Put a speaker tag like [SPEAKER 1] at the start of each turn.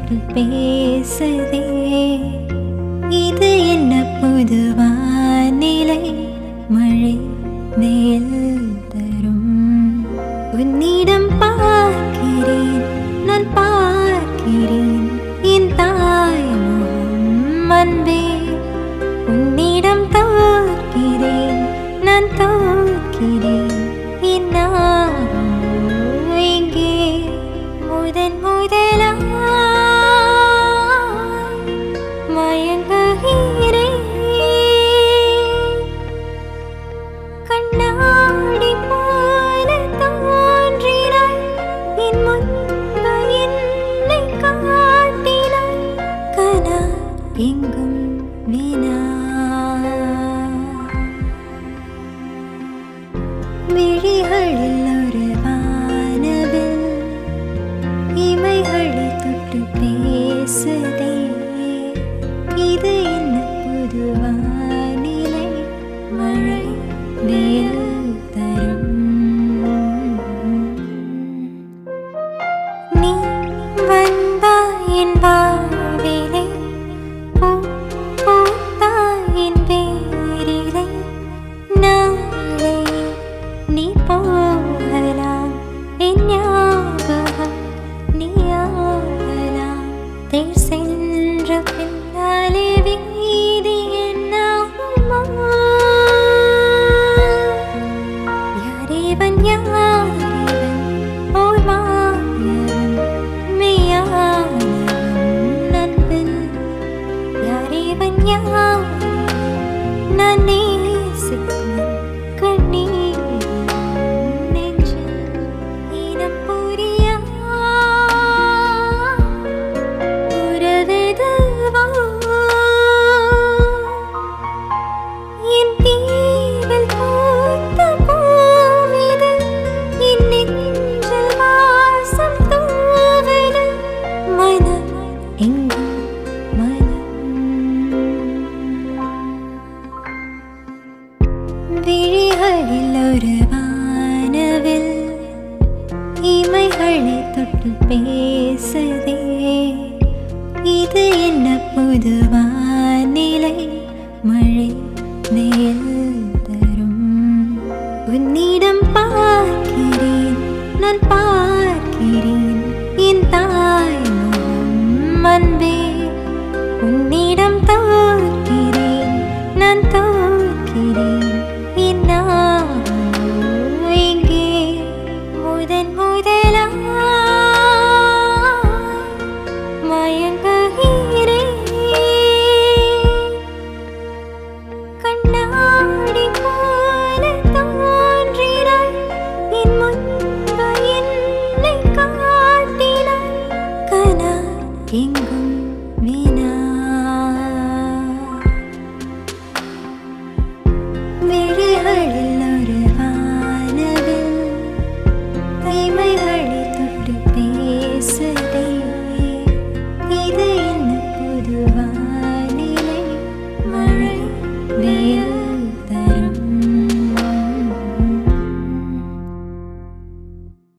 [SPEAKER 1] தொட்டு பேசுதே. இது என்ன புது வானிலை, மழை வெயில் தரும். உன்னிடம் பார்க்கிறேன், நான் பார்க்கிறேன் என் தாய் முகம் அன்பே. உன்னிடம் தோற்கிறேன், நான் தோற்கிறேன் என் நாடும் எங்கே. முதன் முதலாய் மயங்குகிறேன், கண்ணாடி போல தோன்றினாய் என் முன்பு என்னை காட்டினாய். கனா எங்கும் வினா, விழிகளில் ஒரு வானவில் இமைகளை தொட்டு பேசுதே. இது என்ன புது வானிலை, மழை வெயில் தரும். நீ வந்தாய் என் வாழ்விலே, பூ பூத்தாய் என் பேரிலே. நாளை நீ போகலாம், என் ஞாபகம் நீ ஆகலாம். தேர் சென்ற பின்னாலே வீதி என்னாகுமா? யாரேவன் யாரேவன் ஓர் மாயவன், மெய்யானவன் நண்பன். யாரேவன் யாரேவன் நான் நேசிக்கும் கண்ணீர் நெஞ்சில். இனம் புரியா உறவெதுவோ என் தீவில் பூத்த பூவிது, என் நெஞ்சில் வாசம் தூவுது. மனம் எங்கும் மனம், விழிகளில் ஒரு வானவில் இமைகளை தொட்டு பேசுதே. இது என்ன புது வானிலை, மழை வெயில் தரும். உன்னிடம் பார்க்கிறேன், நான் பார்க்கிறேன் என் தாய் முகம் அன்பே. உன்னிடம் தோற்கிறேன், நான்